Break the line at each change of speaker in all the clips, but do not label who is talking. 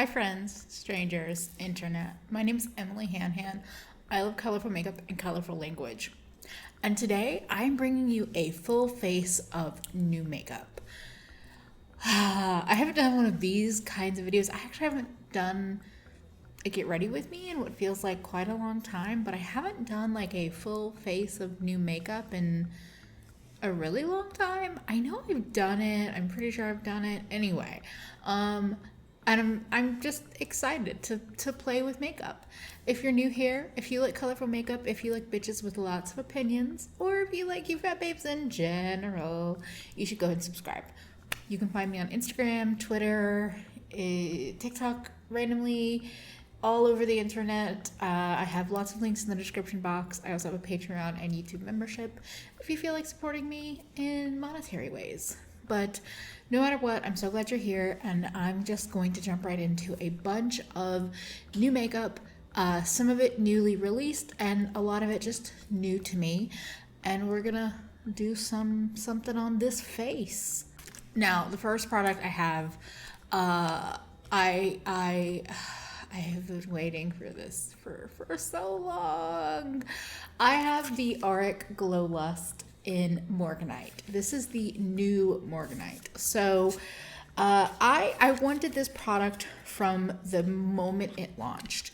Hi friends, strangers, internet. My name is EmilyHanhan. I love colorful makeup and colorful language. And today I'm bringing you a full face of new makeup. I haven't done one of these kinds of videos. I actually haven't done a get ready with me in what feels like quite a long time, but I haven't done like a full face of new makeup in a really long time. I know I've done it. I'm pretty sure I've done it. Anyway, and I'm just excited to play with makeup. If you're new here, if you like colorful makeup, if you like bitches with lots of opinions, or if you like you fat babes in general, you should go ahead and subscribe. You can find me on Instagram, Twitter, TikTok, randomly, all over the internet. I have lots of links in the description box. I also have a Patreon and YouTube membership if you feel like supporting me in monetary ways. But no matter what, I'm so glad you're here, and I'm just going to jump right into a bunch of new makeup, some of it newly released and a lot of it just new to me, and we're gonna do something on this face. Now, the first product I have, I have been waiting for this for so long. I have the Auric Glow Lust in Morganite. This is the new Morganite. So I wanted this product from the moment it launched.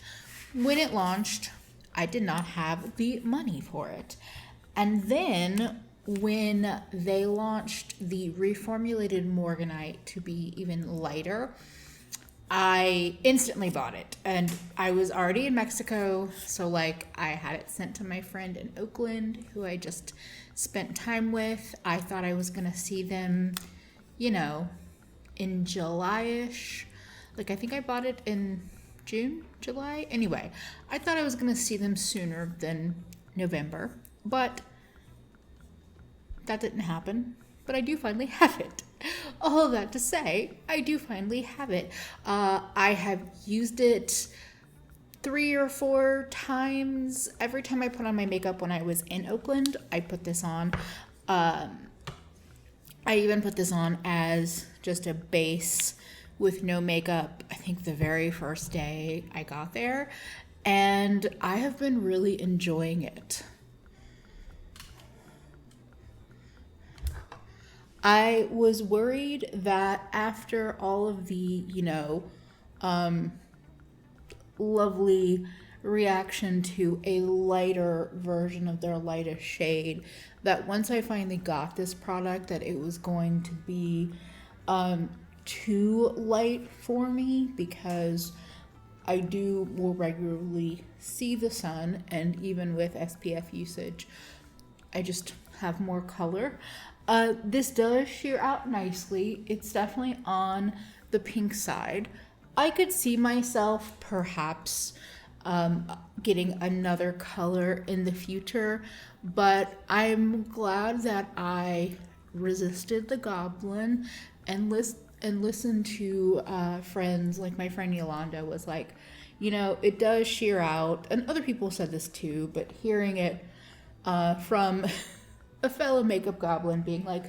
When it launched, I did not have the money for it. And then when they launched the reformulated Morganite to be even lighter, I instantly bought it, and I was already in Mexico, so like I had it sent to my friend in Oakland who I just spent time with. I thought I was gonna see them, in July-ish. Like I think I bought it in June, July. Anyway, I thought I was gonna see them sooner than November, but that didn't happen. But I do finally have it. All of that to say, I do finally have it. I have used it 3 or 4 times. Every time I put on my makeup when I was in Oakland, I put this on. I even put this on as just a base with no makeup, I think the very first day I got there. And I have been really enjoying it. I was worried that after all of the, lovely reaction to a lighter version of their lightest shade, that once I finally got this product, that it was going to be too light for me, because I do more regularly see the sun, and even with SPF usage, I just have more color. This does sheer out nicely. It's definitely on the pink side. I could see myself perhaps getting another color in the future, but I'm glad that I resisted the goblin and listened to friends. Like my friend Yolanda was like, it does sheer out, and other people said this too, but hearing it from a fellow makeup goblin being like,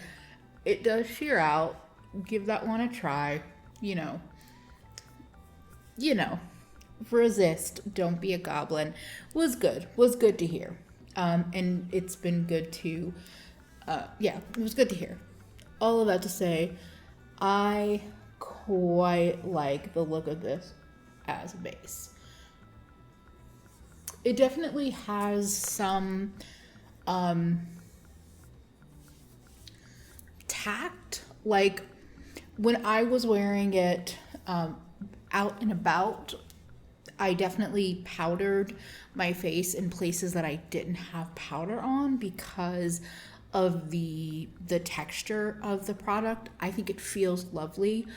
it does sheer out, give that one a try, resist, don't be a goblin, was good to hear. And it's been good to, it was good to hear. All of that to say, I quite like the look of this as a base. It definitely has some, tact. Like when I was wearing it out and about, I definitely powdered my face in places that I didn't have powder on because of the texture of the product. I think it feels lovely,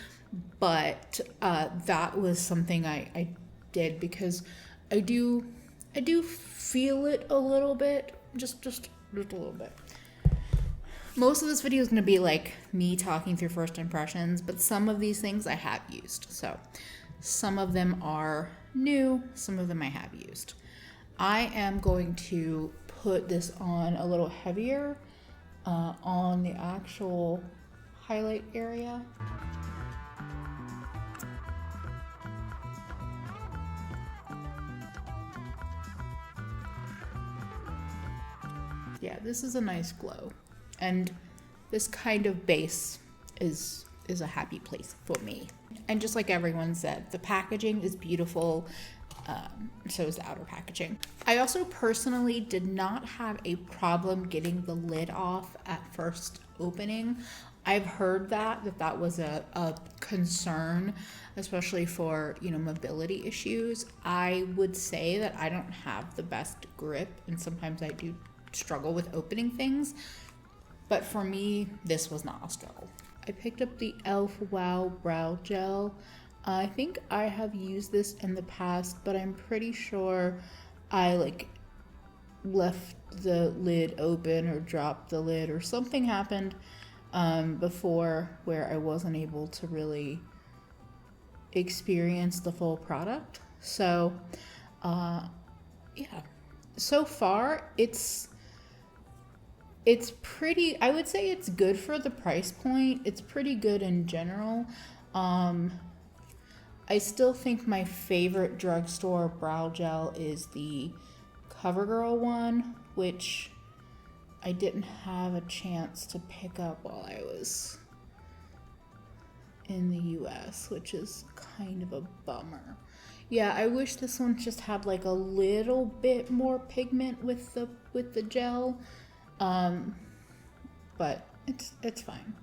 but that was something I did because I do feel it a little bit, just a little bit. Most of this video is going to be like me talking through first impressions, but some of these things I have used. So some of them are new, some of them I have used. I am going to put this on a little heavier on the actual highlight area. Yeah, this is a nice glow. And this kind of base is a happy place for me. And just like everyone said, the packaging is beautiful. So is the outer packaging. I also personally did not have a problem getting the lid off at first opening. I've heard that was a concern, especially for, you know, mobility issues. I would say that I don't have the best grip, and sometimes I do struggle with opening things. But for me, this was not a struggle. I picked up the e.l.f. Wow Brow Gel. I think I have used this in the past, but I'm pretty sure I left the lid open or dropped the lid or something happened before where I wasn't able to really experience the full product. So yeah, so far it's pretty, I would say it's good for the price point. It's pretty good in general. I still think my favorite drugstore brow gel is the CoverGirl one, which I didn't have a chance to pick up while I was in the US, which is kind of a bummer. Yeah, I wish this one just had like a little bit more pigment with the gel. But it's fine.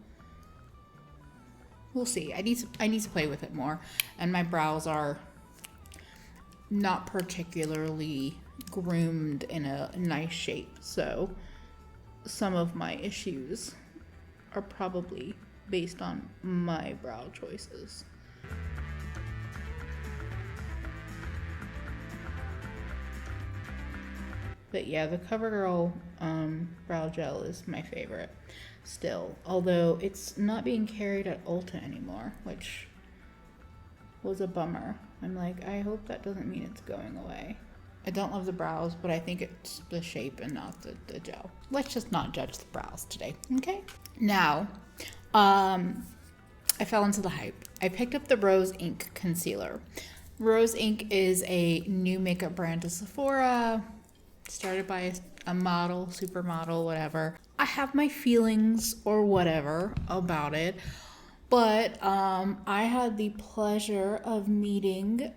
We'll see. I need to play with it more, and my brows are not particularly groomed in a nice shape, so some of my issues are probably based on my brow choices. But yeah, the CoverGirl brow gel is my favorite still, although it's not being carried at Ulta anymore, which was a bummer. I'm like, I hope that doesn't mean it's going away. I don't love the brows, but I think it's the shape and not the gel. Let's just not judge the brows today, okay? Now, I fell into the hype. I picked up the Rose Ink Concealer. Rose Ink is a new makeup brand to Sephora, started by a model, supermodel, whatever. I have my feelings or whatever about it, but I had the pleasure of meeting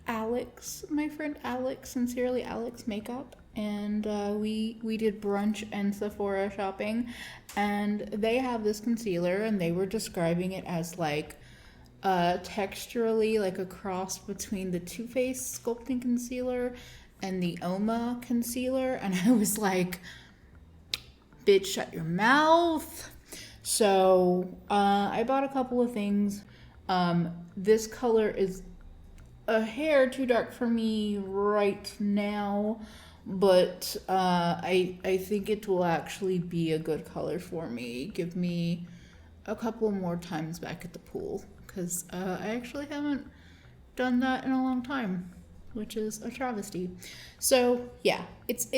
Alex, my friend Alex, Sincerely Alex Makeup, and we did brunch and Sephora shopping, and they have this concealer, and they were describing it as like texturally like a cross between the Too Faced sculpting concealer and the Uoma concealer, and I was like, bitch, shut your mouth. So I bought a couple of things. This color is a hair too dark for me right now, but I think it will actually be a good color for me. Give me a couple more times back at the pool, because I actually haven't done that in a long time, which is a travesty. So yeah, it's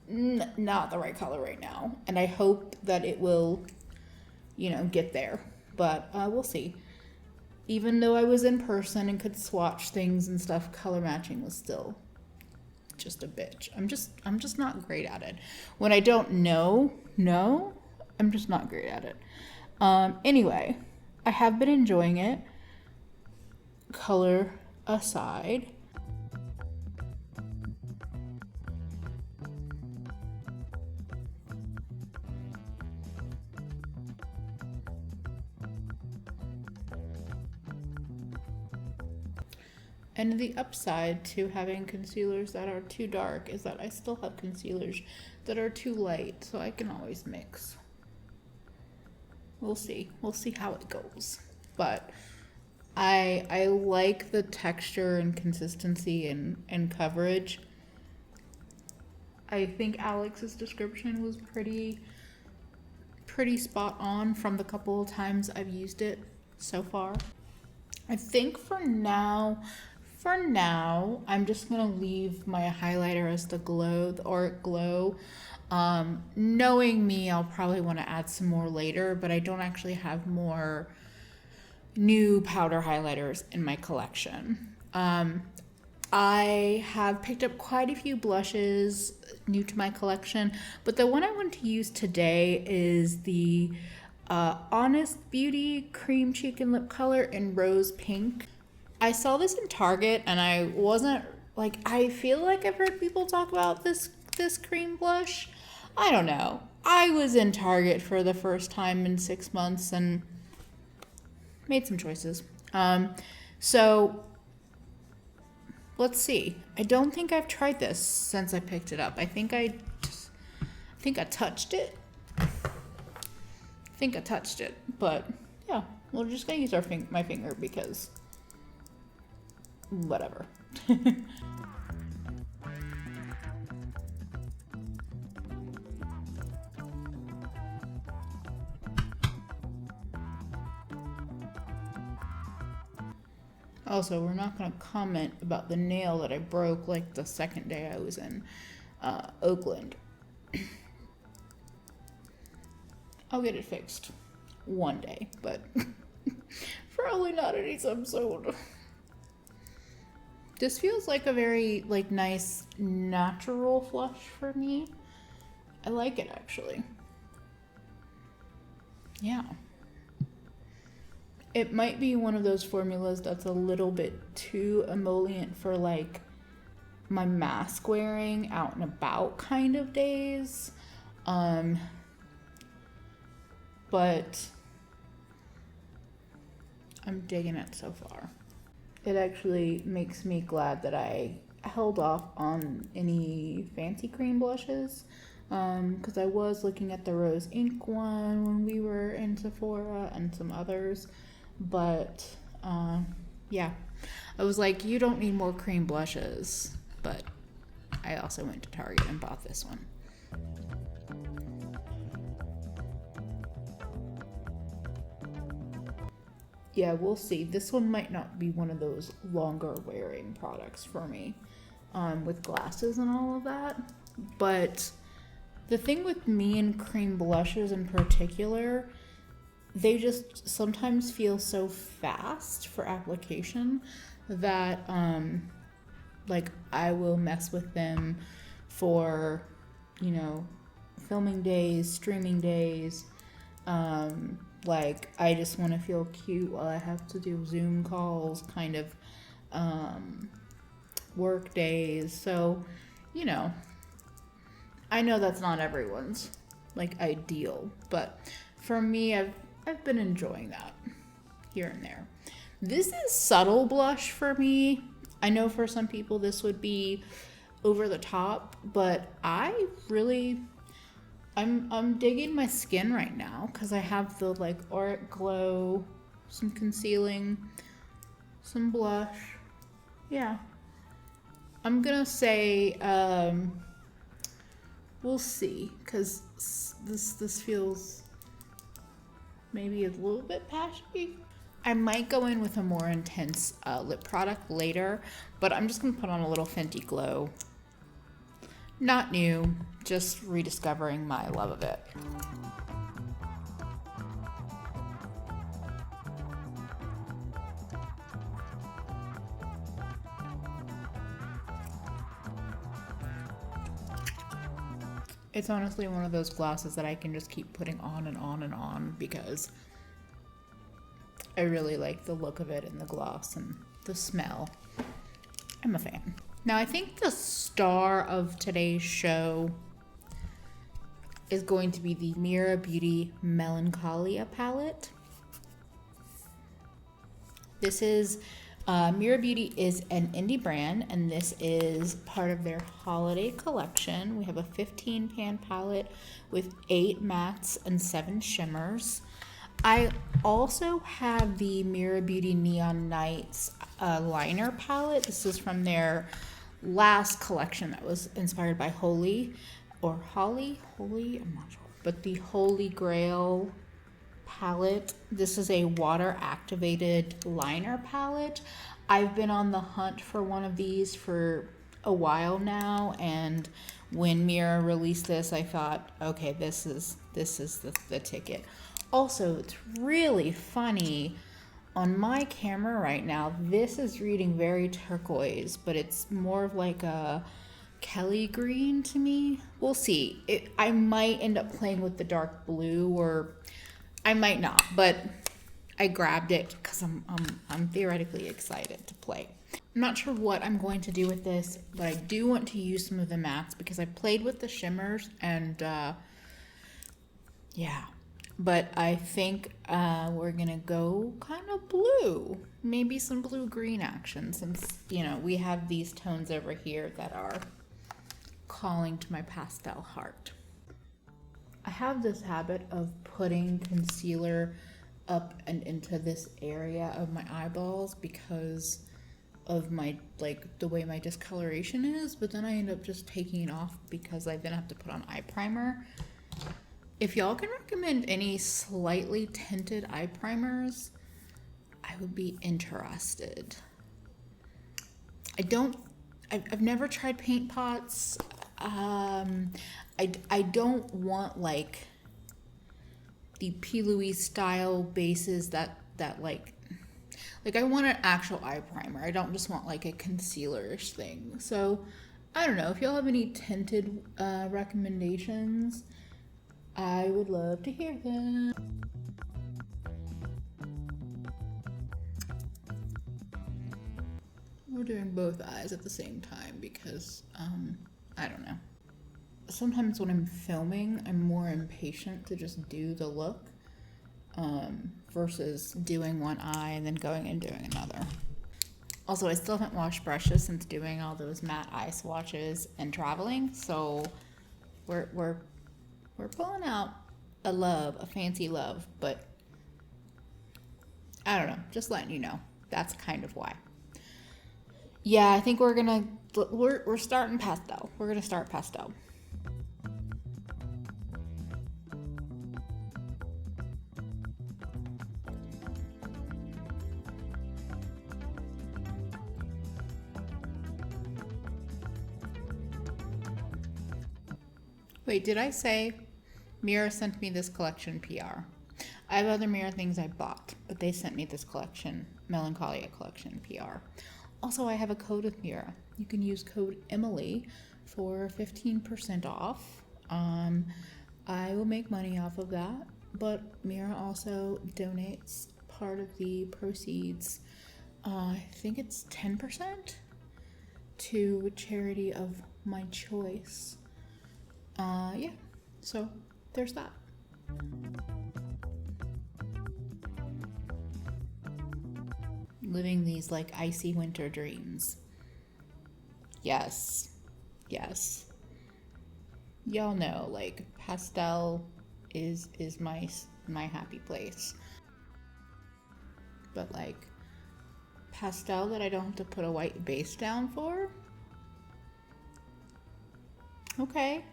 not the right color right now, and I hope that it will, you know, get there, but we'll see. Even though I was in person and could swatch things and stuff, color matching was still just a bitch. I'm just not great at it. When I don't know, I'm just not great at it. Anyway, I have been enjoying it, color aside. And the upside to having concealers that are too dark is that I still have concealers that are too light, so I can always mix. We'll see. We'll see how it goes. But I like the texture and consistency and coverage. I think Alex's description was pretty spot on from the couple of times I've used it so far. I think for now, I'm just gonna leave my highlighter as the Auric Glow. Knowing me, I'll probably want to add some more later, but I don't actually have more new powder highlighters in my collection. I have picked up quite a few blushes new to my collection, but the one I want to use today is the Honest Beauty Cream Cheek and Lip Color in Rose Pink. I saw this in Target and I wasn't like, I feel like I've heard people talk about this cream blush. I don't know. I was in Target for the first time in 6 months and made some choices. So let's see. I don't think I've tried this since I picked it up. I think I touched it. But yeah, we're just gonna use my finger because whatever. Also, we're not going to comment about the nail that I broke like the second day I was in Oakland. I'll get it fixed one day, but probably not anytime soon. This feels like a very nice natural flush for me. I like it actually. Yeah. It might be one of those formulas that's a little bit too emollient for like my mask wearing out and about kind of days. But I'm digging it so far. It actually makes me glad that I held off on any fancy cream blushes. Because I was looking at the Rose Ink one when we were in Sephora and some others. But yeah, I was like, you don't need more cream blushes. But I also went to Target and bought this one. Yeah, we'll see. This one might not be one of those longer wearing products for me with glasses and all of that. But the thing with me and cream blushes in particular, they just sometimes feel so fast for application that like I will mess with them for, filming days, streaming days. Like I just want to feel cute while I have to do Zoom calls, kind of work days. So, I know that's not everyone's ideal, but for me, I've been enjoying that here and there. This is subtle blush for me. I know for some people this would be over the top, but I'm digging my skin right now because I have the Auric Glow, some concealing, some blush. Yeah. I'm gonna say we'll see, because this feels maybe a little bit patchy. I might go in with a more intense lip product later, but I'm just going to put on a little Fenty Glow. Not new, just rediscovering my love of it. It's honestly one of those glosses that I can just keep putting on and on and on because I really like the look of it and the gloss and the smell. I'm a fan. Now I think the star of today's show is going to be the Meera Melancholia palette. This is Meera Beauty is an indie brand, and this is part of their holiday collection. We have a 15 pan palette with 8 mattes and 7 shimmers. I also have the Meera Beauty Neon Nights liner palette. This is from their last collection that was inspired by Holy, I'm not sure, but the Holy Grail palette. This is a water activated liner palette. I've been on the hunt for one of these for a while now, and when Meera released this, I thought, okay, this is the ticket. Also, it's really funny. On my camera right now, this is reading very turquoise, but it's more of like a Kelly green to me. We'll see. I might end up playing with the dark blue, or I might not, but I grabbed it because I'm theoretically excited to play. I'm not sure what I'm going to do with this, but I do want to use some of the mattes because I played with the shimmers and yeah. But I think we're gonna go kind of blue, maybe some blue-green action, since, you know, we have these tones over here that are calling to my pastel heart. I have this habit of putting concealer up and into this area of my eyeballs because of my, like, the way my discoloration is, but then I end up just taking it off because I then have to put on eye primer. If y'all can recommend any slightly tinted eye primers, I would be interested. I've never tried paint pots. I don't want like the P. Louise style bases that like I want an actual eye primer. I don't just want like a concealer-ish thing. So I don't know if y'all have any tinted recommendations. I would love to hear them. We're doing both eyes at the same time because, I don't know. Sometimes when I'm filming, I'm more impatient to just do the look versus doing one eye and then going and doing another. Also, I still haven't washed brushes since doing all those matte eye swatches and traveling, so we're pulling out a fancy love, but I don't know, just letting you know. That's kind of why. Yeah, I think we're starting pastel. We're gonna start pastel. Wait, did I say Meera sent me this collection PR? I have other Meera things I bought, but they sent me this collection, Melancholia collection PR. Also, I have a code with Meera. You can use code Emily for 15% off. I will make money off of that, but Meera also donates part of the proceeds, I think it's 10%, to a charity of my choice. Yeah, so there's that. Living these like icy winter dreams. Yes. Y'all know, like, pastel is my happy place. But like pastel that I don't have to put a white base down for? Okay.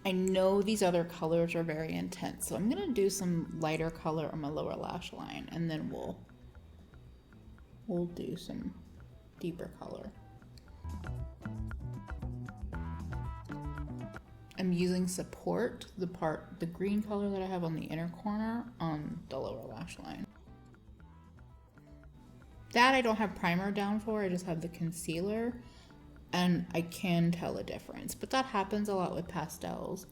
I know these other colors are very intense, so I'm gonna do some lighter color on my lower lash line, and then we'll do some deeper color. I'm using Support, the green color that I have on the inner corner, on the lower lash line. That I don't have primer down for, I just have the concealer. And I can tell a difference, but that happens a lot with pastels.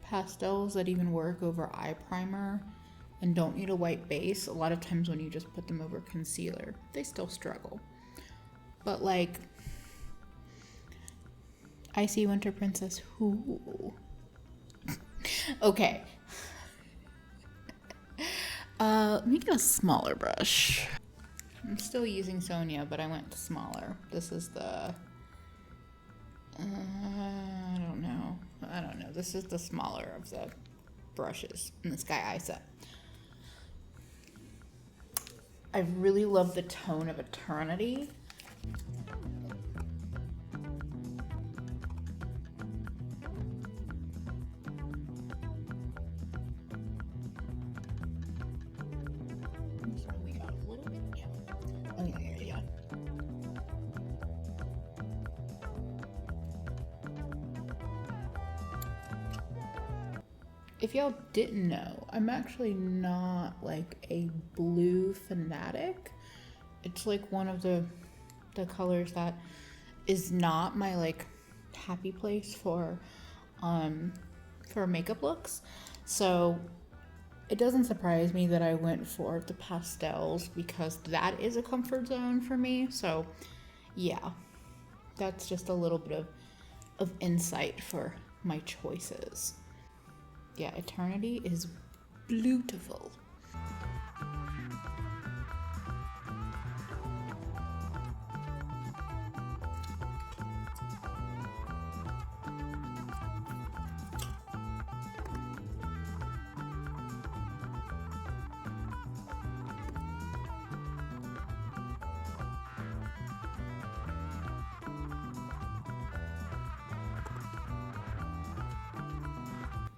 Pastels that even work over eye primer and don't need a white base, a lot of times when you just put them over concealer, they still struggle. But like Icy Winter Princess, who? Okay. Let me get a smaller brush. I'm still using Sonia, but I went to smaller. This is the I don't know. This is the smaller of the brushes in the Sky Eye set. I really love the tone of Eternity. We got a little bit, yeah. Oh yeah. If y'all didn't know, I'm actually not like a blue fanatic. It's like one of the colors that is not my like happy place for makeup looks. So it doesn't surprise me that I went for the pastels because that is a comfort zone for me. So yeah, that's just a little bit of insight for my choices. Yeah, Eternity is beautiful.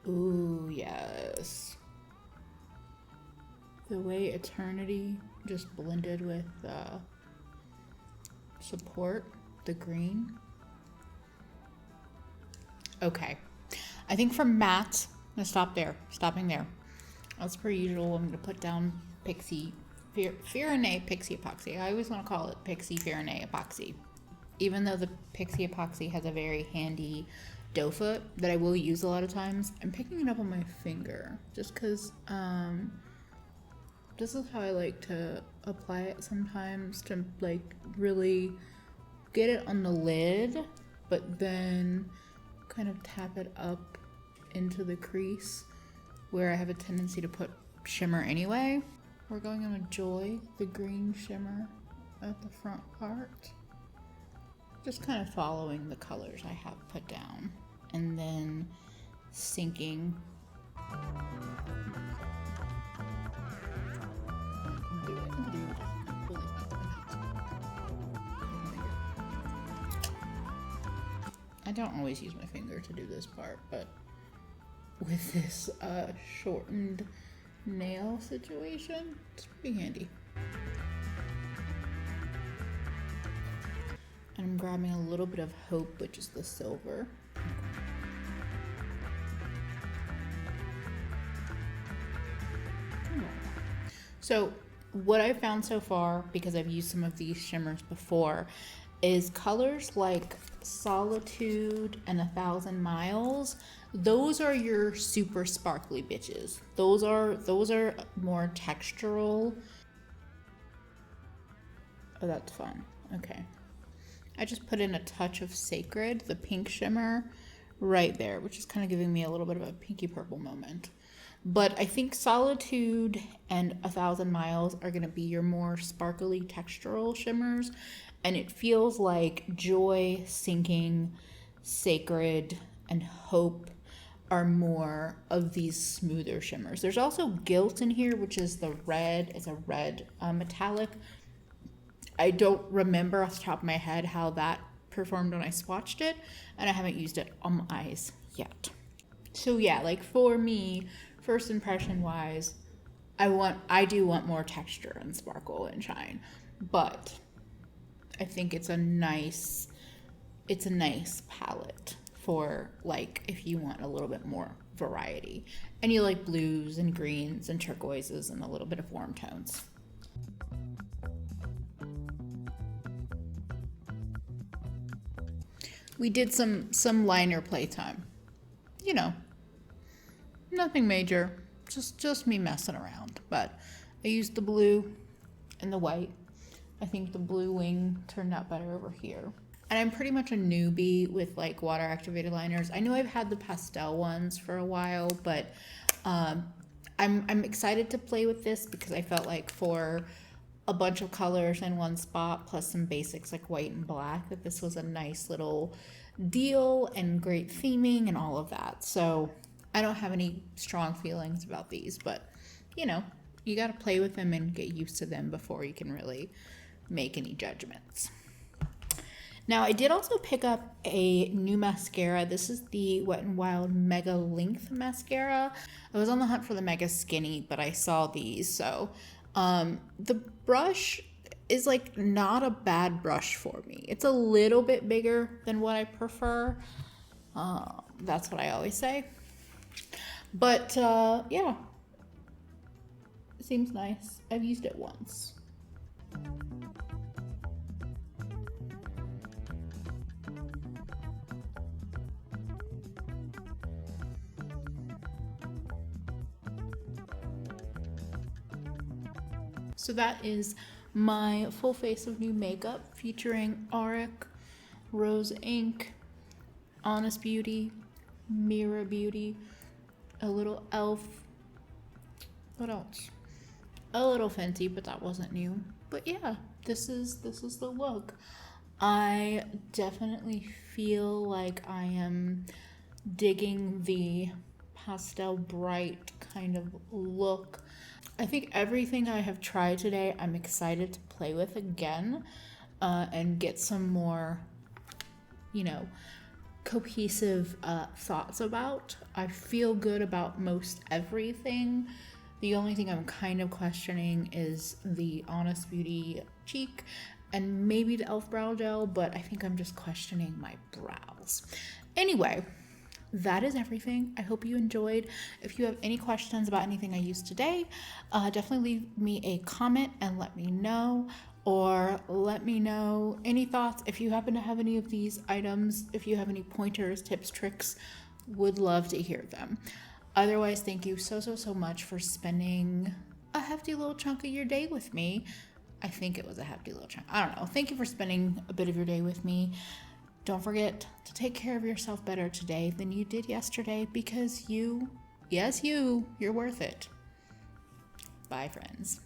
Ooh, yes. The way Eternity just blended with Support, the green. Okay. I think for matte, I'm gonna stop there. Stopping there. As per usual, I'm gonna put down Pixie Fear&A Pixie Epoxy. I always want to call it Pixie Fear&A Epoxy. Even though the Pixie Epoxy has a very handy doe foot that I will use a lot of times, I'm picking it up on my finger just because this is how I like to apply it sometimes, to like really get it on the lid, but then kind of tap it up into the crease where I have a tendency to put shimmer anyway. We're going on a Joy, the green shimmer at the front part. Just kind of following the colors I have put down and then sinking. I don't always use my finger to do this part, but with this shortened nail situation, it's pretty handy. And I'm grabbing a little bit of Hope, which is the silver. So what I've found so far, because I've used some of these shimmers before, is colors like Solitude and 1,000 Miles. Those are your super sparkly bitches. Those are more textural. Oh, that's fun. Okay. I just put in a touch of Sacred, the pink shimmer, right there, which is kind of giving me a little bit of a pinky purple moment. But I think Solitude and 1,000 Miles are going to be your more sparkly textural shimmers. And it feels like Joy, Sinking, Sacred, and Hope are more of these smoother shimmers. There's also Guilt in here, which is the red. It's a red metallic. I don't remember off the top of my head how that performed when I swatched it, and I haven't used it on my eyes yet. So yeah, like for me, first impression wise, I do want more texture and sparkle and shine, but I think it's a nice palette for like if you want a little bit more variety and you like blues and greens and turquoises and a little bit of warm tones. We did some liner playtime. You know, nothing major, just me messing around. But I used the blue and the white. I think the blue wing turned out better over here. And I'm pretty much a newbie with like water activated liners. I know I've had the pastel ones for a while, but I'm excited to play with this because I felt like for a bunch of colors in one spot plus some basics like white and black, that this was a nice little deal and great theming and all of that. So I don't have any strong feelings about these, but you know, you got to play with them and get used to them before you can really make any judgments. Now I did also pick up a new mascara. This is the Wet n Wild Mega Length Mascara. I was on the hunt for the Mega Skinny, but I saw these, so the brush is like not a bad brush for me. It's a little bit bigger than what I prefer. That's what I always say. But yeah, Seems nice. I've used it once. So that is my full face of new makeup featuring Auric, Rose Ink, Honest Beauty, Meera Beauty, a little elf. What else? A little Fenty, but that wasn't new. But yeah, this is the look. I definitely feel like I am digging the pastel bright kind of look. I think everything I have tried today, I'm excited to play with again, and get some more, you know, cohesive thoughts about. I feel good about most everything. The only thing I'm kind of questioning is the Honest Beauty cheek and maybe the e.l.f. brow gel, but I think I'm just questioning my brows. Anyway, that is everything. I hope you enjoyed. If you have any questions about anything I used today, definitely leave me a comment and let me know, or let me know any thoughts. If you happen to have any of these items, if you have any pointers, tips, tricks, would love to hear them. Otherwise, thank you so much for spending a hefty little chunk of your day with me. I think it was a hefty little chunk. I don't know. Thank you for spending a bit of your day with me. Don't forget to take care of yourself better today than you did yesterday, because you're worth it. Bye, friends.